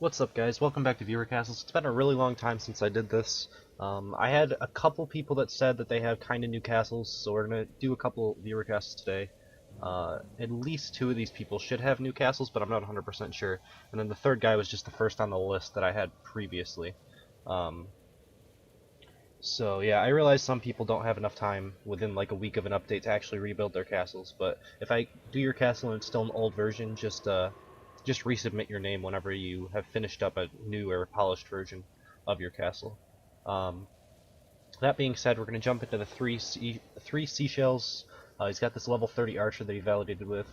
What's up, guys? Welcome back to Viewer Castles. It's been a really long time since I did this. I had a couple people that said that they have kind of new castles, so we're going to do a couple Viewer Castles today. At least two of these people should have new castles, but I'm not 100% sure. And then the third guy was just the first on the list that I had previously. So yeah, I realize some people don't have enough time within like a week of an update to actually rebuild their castles, but if I do your castle and it's still an old version, just resubmit your name whenever you have finished up a new or polished version of your castle. That being said, we're going to jump into the three seashells. He's got this level 30 archer that he validated with.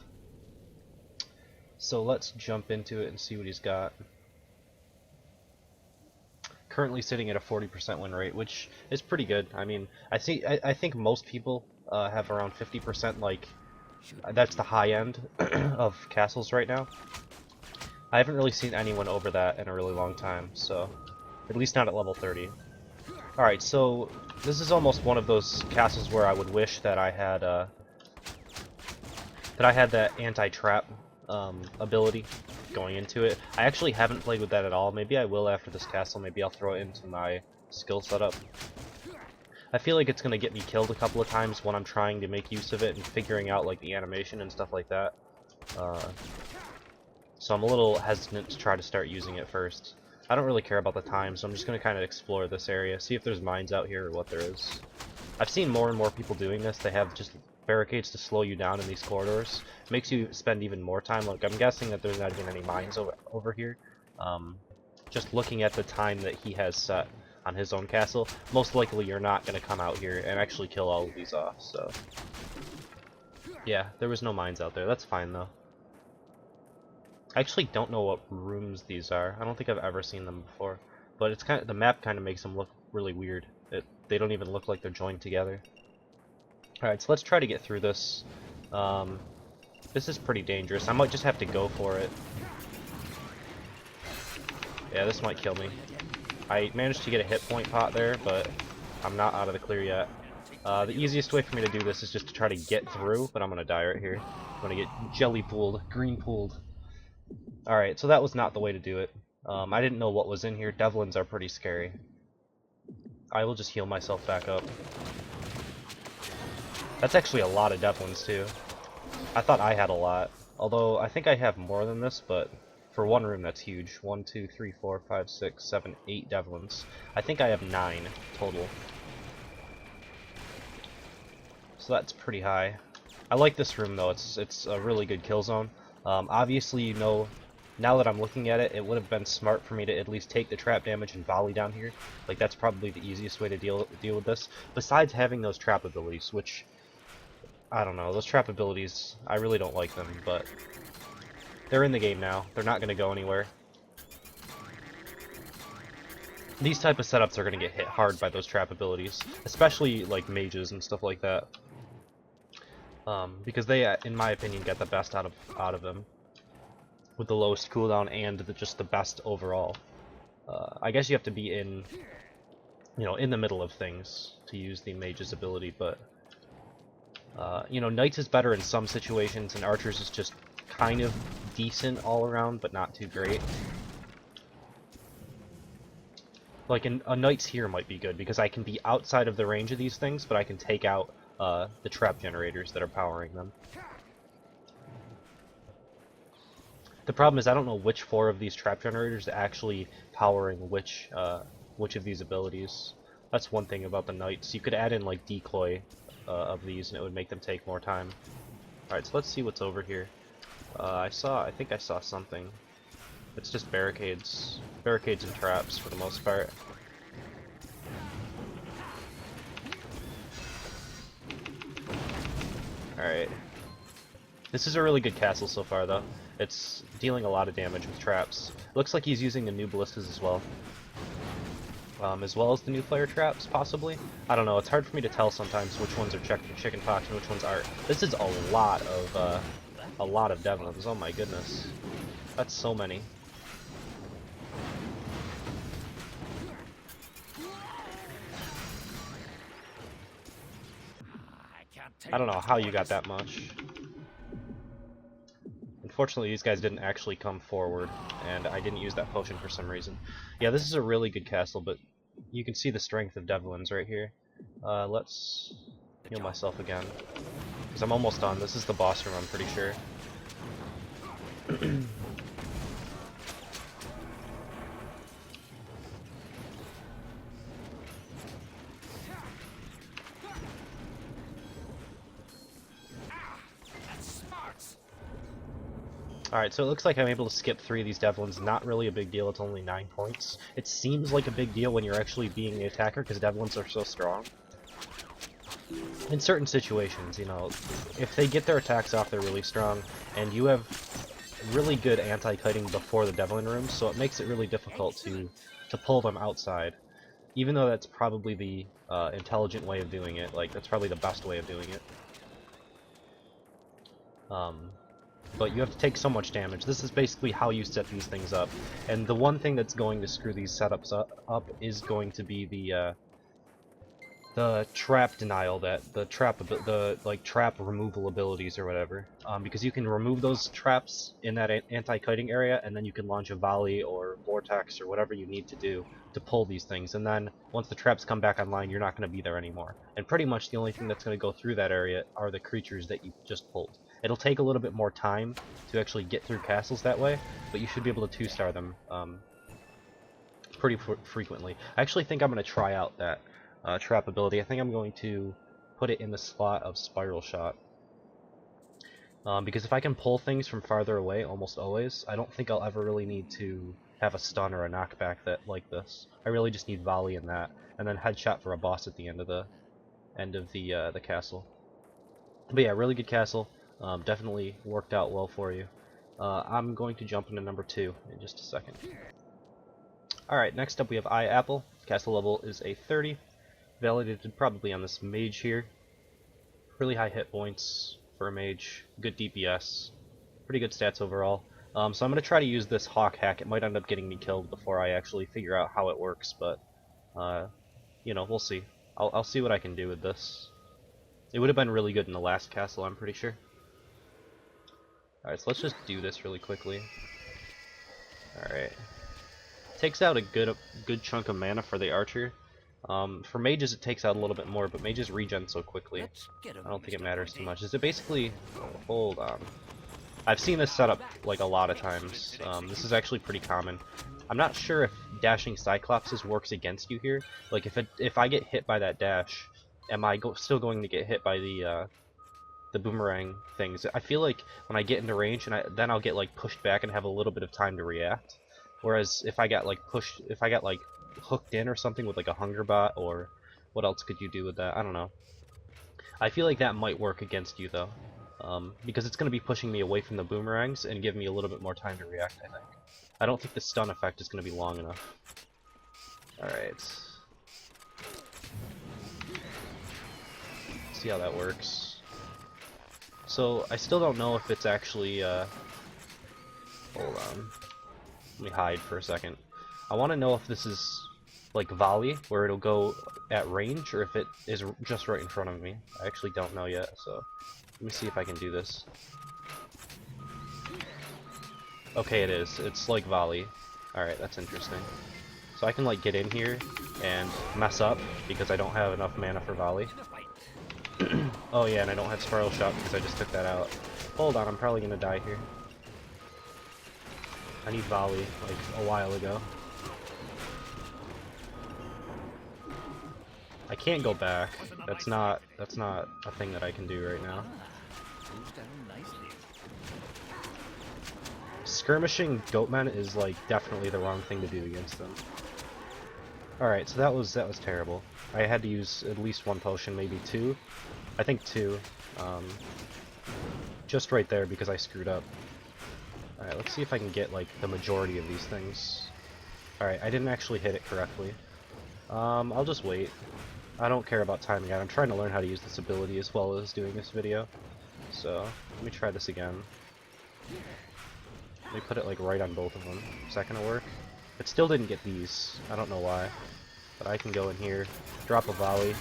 So let's jump into it and see what he's got. Currently sitting at a 40% win rate, which is pretty good. I mean, I think most people have around 50%. Like, that's the high end of castles right now. I haven't really seen anyone over that in a really long time, so at least not at level 30. Alright, so this is almost one of those castles where I would wish that I had that anti-trap ability going into it. I actually haven't played with that at all. Maybe I will after this castle. Maybe I'll throw it into my skill setup. I feel like it's going to get me killed a couple of times when I'm trying to make use of it and figuring out like the animation and stuff like that. So I'm a little hesitant to try to start using it first. I don't really care about the time, so I'm just going to kind of explore this area, see if there's mines out here or what there is. I've seen more and more people doing this. They have just barricades to slow you down in these corridors. It makes you spend even more time. Like, I'm guessing that there's not even any mines over here. Just looking at the time that he has set on his own castle, most likely you're not going to come out here and actually kill all of these off, so... Yeah, there was no mines out there. That's fine, though. I actually don't know what rooms these are. I don't think I've ever seen them before. But it's the map kind of makes them look really weird. They don't even look like they're joined together. Alright, so let's try to get through this. This is pretty dangerous. I might just have to go for it. Yeah, this might kill me. I managed to get a hit point pot there, but I'm not out of the clear yet. The easiest way for me to do this is just to try to get through, but I'm gonna die right here. I'm gonna get jelly pooled, green pooled. Alright, so that was not the way to do it. I didn't know what was in here. Devlins are pretty scary. I will just heal myself back up. That's actually a lot of Devlins, too. I thought I had a lot. Although, I think I have more than this, but for one room, that's huge. 1, 2, 3, 4, 5, 6, 7, 8 Devlins. I think I have 9 total. So that's pretty high. I like this room, though. It's a really good kill zone. Obviously, you know, now that I'm looking at it, it would have been smart for me to at least take the trap damage and volley down here. Like, that's probably the easiest way to deal with this. Besides having those trap abilities, which, I don't know, those trap abilities, I really don't like them, but they're in the game now. They're not going to go anywhere. These type of setups are going to get hit hard by those trap abilities, especially, like, mages and stuff like that. Because they, in my opinion, get the best out of them. With the lowest cooldown and just the best overall. I guess you have to be in the middle of things to use the mage's ability, but Knights is better in some situations, and Archers is just kind of decent all around, but not too great. Like, a Knight's here might be good, because I can be outside of the range of these things, but I can take out the trap generators that are powering them. The problem is I don't know which 4 of these trap generators are actually powering which of these abilities. That's one thing about the Knights. You could add in like decoy of these and it would make them take more time. Alright, so let's see what's over here. I think I saw something. It's just barricades. Barricades and traps for the most part. Alright. This is a really good castle so far, though. It's dealing a lot of damage with traps. Looks like he's using the new ballistas as well. As well as the new flare traps, possibly? I don't know, it's hard for me to tell sometimes which ones are chicken pox and which ones aren't. This is a lot of Devlins, oh my goodness. That's so many. I don't know how you got that much. unfortunately these guys didn't actually come forward, and I didn't use that potion for some reason. Yeah, this is a really good castle, but you can see the strength of Devlin's right here. Let's heal myself again, because I'm almost done. This is the boss room, I'm pretty sure. Alright, so it looks like I'm able to skip 3 of these Devlins. Not really a big deal, it's only 9 points. It seems like a big deal when you're actually being the attacker, because Devlins are so strong. In certain situations, you know, if they get their attacks off, they're really strong, and you have really good anti-kiting before the Devlin room, so it makes it really difficult to pull them outside. Even though that's probably the intelligent way of doing it, like, that's probably the best way of doing it. But you have to take so much damage. This is basically how you set these things up. And the one thing that's going to screw these setups up is going to be the trap denial, the trap removal abilities or whatever. Because you can remove those traps in that anti-kiting area, and then you can launch a volley or vortex or whatever you need to do to pull these things. And then once the traps come back online, you're not going to be there anymore. And pretty much the only thing that's going to go through that area are the creatures that you just pulled. It'll take a little bit more time to actually get through castles that way, but you should be able to 2-star them pretty frequently. I actually think I'm going to try out that trap ability. I think I'm going to put it in the slot of Spiral Shot. Because if I can pull things from farther away almost always, I don't think I'll ever really need to have a stun or a knockback that like this. I really just need volley in that, and then headshot for a boss at the end of the castle. But yeah, really good castle. Definitely worked out well for you. I'm going to jump into number 2 in just a second. Alright, next up we have Apple. Castle level is a 30. Validated probably on this mage here. Really high hit points for a mage. Good DPS. Pretty good stats overall. So I'm going to try to use this hawk hack. It might end up getting me killed before I actually figure out how it works, but you know, we'll see. I'll see what I can do with this. It would have been really good in the last castle, I'm pretty sure. Alright, so let's just do this really quickly. Alright. Takes out a good chunk of mana for the archer. For mages it takes out a little bit more, but mages regen so quickly. I don't think it matters too much. Is it basically... Hold on. I've seen this setup like a lot of times. This is actually pretty common. I'm not sure if dashing Cyclopses works against you here. Like if I get hit by that dash, am I still going to get hit by the boomerang things? I feel like when I get into range, and then I'll get like pushed back and have a little bit of time to react. Whereas if I got like hooked in or something with like a hunger bot, or what else could you do with that? I don't know. I feel like that might work against you though, because it's going to be pushing me away from the boomerangs and give me a little bit more time to react, I think. I don't think the stun effect is going to be long enough. Alright. See how that works. So, I still don't know if it's actually, hold on. Let me hide for a second. I want to know if this is like volley, where it'll go at range, or if it is just right in front of me. I actually don't know yet, so let me see if I can do this. Okay, it is. It's like volley. Alright, that's interesting. So I can like get in here and mess up because I don't have enough mana for volley. Oh yeah, and I don't have Spiral Shot because I just took that out. Hold on, I'm probably gonna die here. I need volley, like, a while ago. I can't go back. That's not a thing that I can do right now. Skirmishing goatmen is like definitely the wrong thing to do against them. Alright, so that was terrible. I had to use at least 1 potion, maybe 2. I think 2. Just right there because I screwed up. Alright, let's see if I can get like the majority of these things. Alright, I didn't actually hit it correctly. I'll just wait. I don't care about timing yet. I'm trying to learn how to use this ability as well as doing this video. So, let me try this again. Let me put it like right on both of them. Is that gonna work? It still didn't get these. I don't know why. But I can go in here, drop a volley,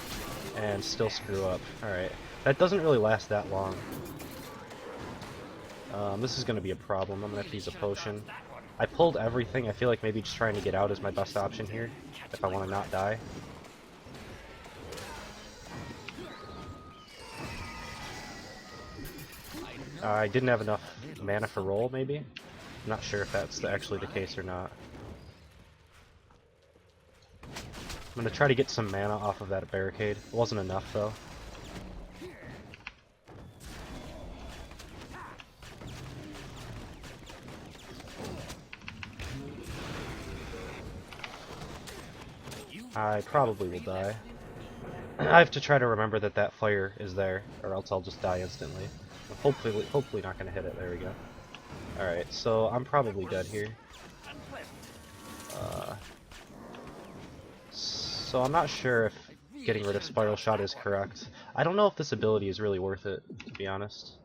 and still screw up. Alright. That doesn't really last that long. This is going to be a problem. I'm going to have to use a potion. I pulled everything. I feel like maybe just trying to get out is my best option here, if I want to not die. I didn't have enough mana for roll, maybe? I'm not sure if that's actually the case or not. I'm going to try to get some mana off of that barricade. It wasn't enough, though. I probably will die. I have to try to remember that that fire is there, or else I'll just die instantly. Hopefully not gonna hit it. There we go. Alright, so I'm probably dead here. So I'm not sure if getting rid of Spiral Shot is correct. I don't know if this ability is really worth it, to be honest.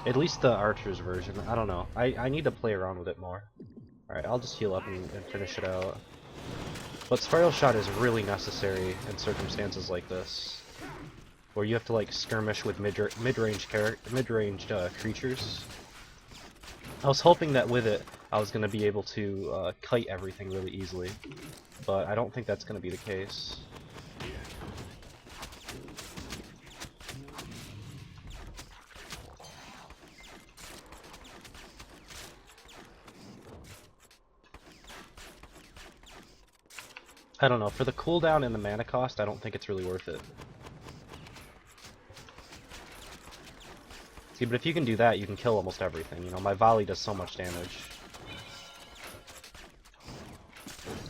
At least the Archer's version. I don't know. I need to play around with it more. Alright, I'll just heal up and finish it out. But Spiral Shot is really necessary in circumstances like this, where you have to like skirmish with mid-range creatures. I was hoping that with it, I was going to be able to kite everything really easily, but I don't think that's going to be the case. I don't know, for the cooldown and the mana cost, I don't think it's really worth it. See, but if you can do that, you can kill almost everything. You know, my volley does so much damage.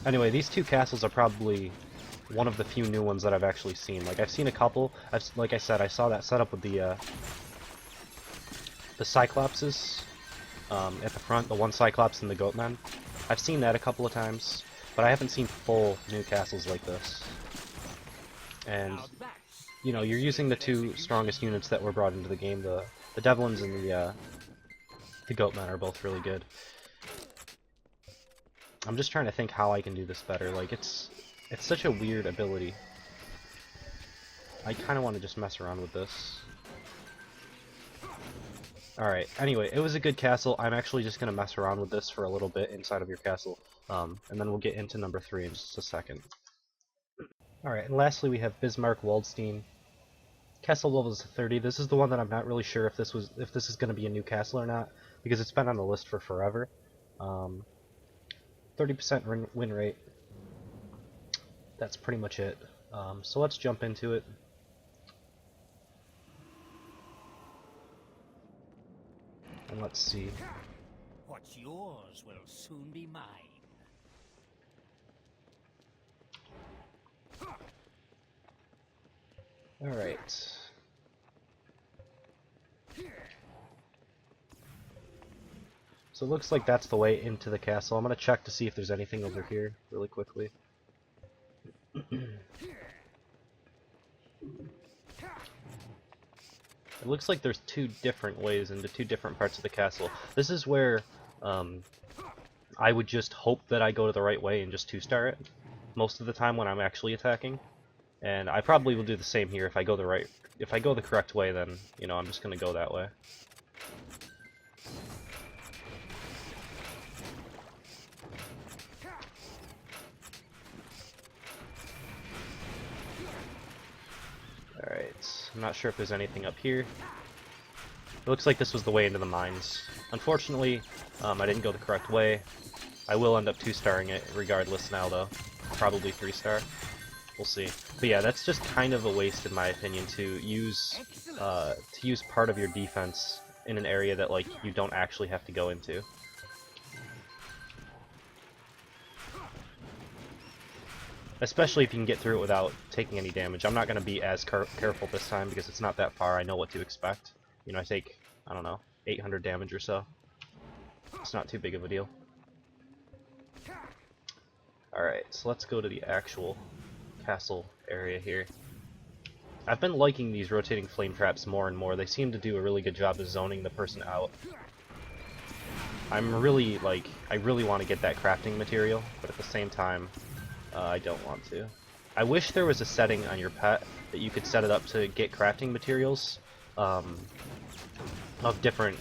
Anyway, these two castles are probably one of the few new ones that I've actually seen. Like, I've seen a couple. Like I said, I saw that setup with the Cyclopses at the front, the one Cyclops and the Goatmen. I've seen that a couple of times. But I haven't seen full new castles like this. And, you know, you're using the two strongest units that were brought into the game. The Devlins and the Goatmen are both really good. I'm just trying to think how I can do this better. Like, it's such a weird ability. I kind of want to just mess around with this. Alright, anyway, it was a good castle. I'm actually just going to mess around with this for a little bit inside of your castle. And then we'll get into number 3 in just a second. Alright, and lastly we have Bismarck-Waldstein. Castle level is 30. This is the one that I'm not really sure if this is going to be a new castle or not, because it's been on the list for forever. 30% win rate. That's pretty much it. So let's jump into it. And let's see. What's yours will soon be mine. Alright. So it looks like that's the way into the castle. I'm going to check to see if there's anything over here really quickly. It looks like there's two different ways into two different parts of the castle. This is where I would just hope that I go to the right way and just 2-star it most of the time when I'm actually attacking. And I probably will do the same here if I go the correct way, then, you know, I'm just going to go that way. Alright, I'm not sure if there's anything up here. It looks like this was the way into the mines. Unfortunately, I didn't go the correct way. I will end up 2-starring it regardless now, though. Probably 3-star. We'll see. But yeah, that's just kind of a waste, in my opinion, to use part of your defense in an area that, like, you don't actually have to go into. Especially if you can get through it without taking any damage. I'm not going to be as careful this time because it's not that far. I know what to expect. You know, I take, I don't know, 800 damage or so. It's not too big of a deal. Alright, so let's go to the actual castle area here. I've been liking these rotating flame traps more and more. They seem to do a really good job of zoning the person out. I really want to get that crafting material, but at the same time, I don't want to. I wish there was a setting on your pet that you could set it up to get crafting materials of different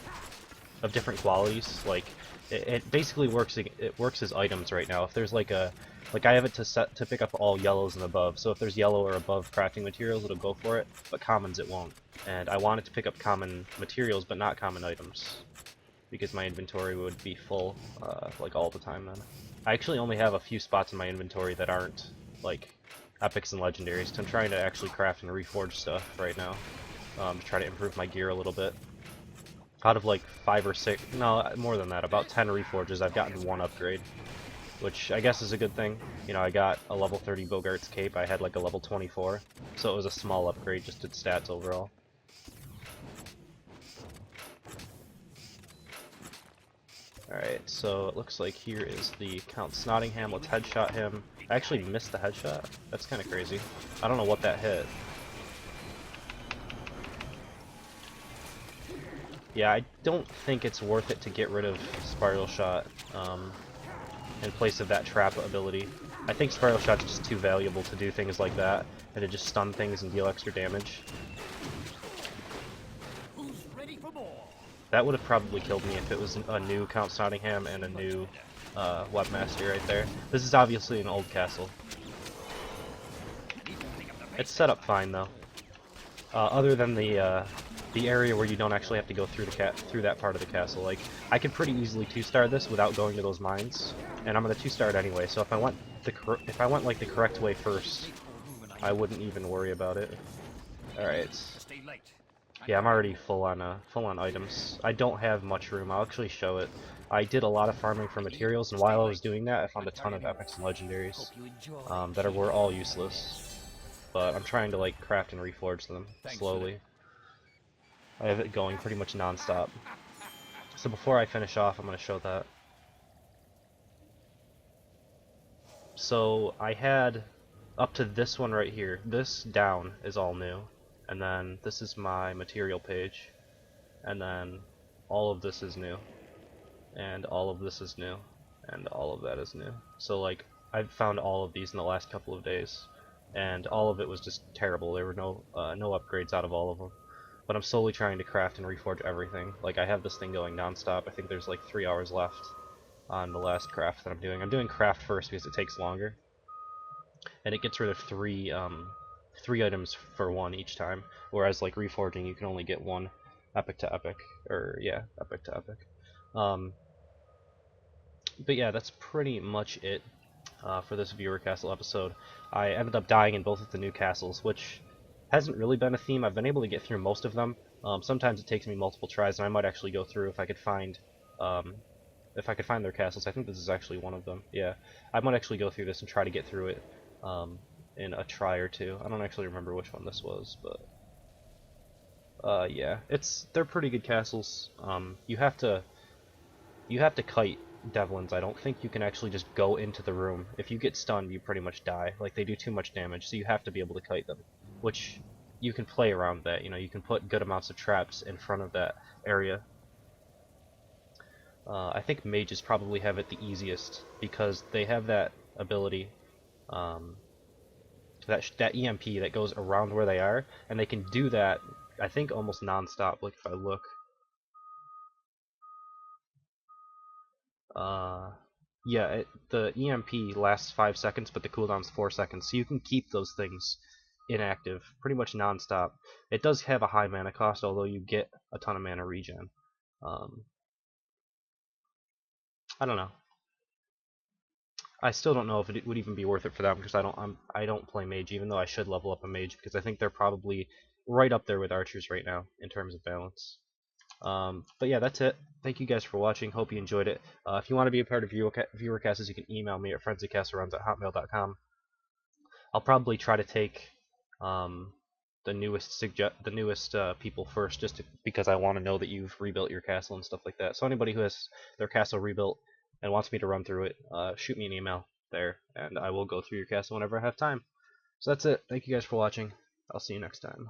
qualities. Like it basically works. It works as items right now. If there's like I have it to set to pick up all yellows and above. So if there's yellow or above crafting materials, it'll go for it. But commons it won't. And I want it to pick up common materials, but not common items, because my inventory would be full like all the time then. I actually only have a few spots in my inventory that aren't like epics and legendaries. So I'm trying to actually craft and reforge stuff right now to try to improve my gear a little bit. Out of like 5 or 6, no, more than that, about 10 reforges, I've gotten 1 upgrade, which I guess is a good thing. You know, I got a level 30 Bogart's cape, I had like a level 24, so it was a small upgrade just to stats overall. Alright, so it looks like here is the Count Snottingham. Let's headshot him. I actually missed the headshot. That's kind of crazy. I don't know what that hit. Yeah, I don't think it's worth it to get rid of Spiral Shot in place of that trap ability. I think Spiral Shot's just too valuable to do things like that, and to just stun things and deal extra damage. Who's ready for more? That would have probably killed me if it was a new Count Snottingham and a new Webmaster right there. This is obviously an old castle. It's set up fine though. Other than the area where you don't actually have to go through through that part of the castle. Like, I could pretty easily 2-star this without going to those mines, and I'm gonna 2-star it anyway. So if I went like the correct way first, I wouldn't even worry about it. All right. Yeah, I'm already full on items. I don't have much room. I'll actually show it. I did a lot of farming for materials, and while I was doing that, I found a ton of epics and legendaries that were all useless. But I'm trying to like craft and reforge them slowly. I have it going pretty much non-stop. So before I finish off, I'm going to show that. So I had up to this one right here. This down is all new. And then this is my material page. And then all of this is new. And all of this is new. And all of that is new. So like, I've found all of these in the last couple of days. And all of it was just terrible. There were no upgrades out of all of them. But I'm slowly trying to craft and reforge everything. Like, I have this thing going non-stop. I think there's like 3 hours left on the last craft that I'm doing. I'm doing craft first because it takes longer. And it gets rid of three items for 1 each time. Whereas like reforging, you can only get 1 epic to epic. Or yeah, epic to epic. But yeah, that's pretty much it for this Viewer Castle episode. I ended up dying in both of the new castles, which hasn't really been a theme. I've been able to get through most of them. Sometimes it takes me multiple tries, and I might actually go through if I could find their castles. I think this is actually one of them. Yeah, I might actually go through this and try to get through it in a try or 2. I don't actually remember which one this was, but yeah, they're pretty good castles. You have to kite Devlins. I don't think you can actually just go into the room. If you get stunned, you pretty much die. Like, they do too much damage, so you have to be able to kite them. Which, you can play around that. You know, you can put good amounts of traps in front of that area. I think mages probably have it the easiest, because they have that ability, that EMP that goes around where they are, and they can do that, I think, almost non-stop. Like, if I look. Yeah, the EMP lasts 5 seconds, but the cooldown's 4 seconds, so you can keep those things inactive pretty much non-stop. It does have a high mana cost, although you get a ton of mana regen. I don't know. I still don't know if it would even be worth it for them, because I don't play mage, even though I should level up a mage, because I think they're probably right up there with archers right now in terms of balance. But yeah, that's it. Thank you guys for watching. Hope you enjoyed it. If you want to be a part of Viewercasts, you can email me at frenzycastleruns@hotmail.com. I'll probably try to take the newest people first, just because I want to know that you've rebuilt your castle and stuff like that. So anybody who has their castle rebuilt and wants me to run through it, shoot me an email there, and I will go through your castle whenever I have time. So that's it. Thank you guys for watching. I'll see you next time.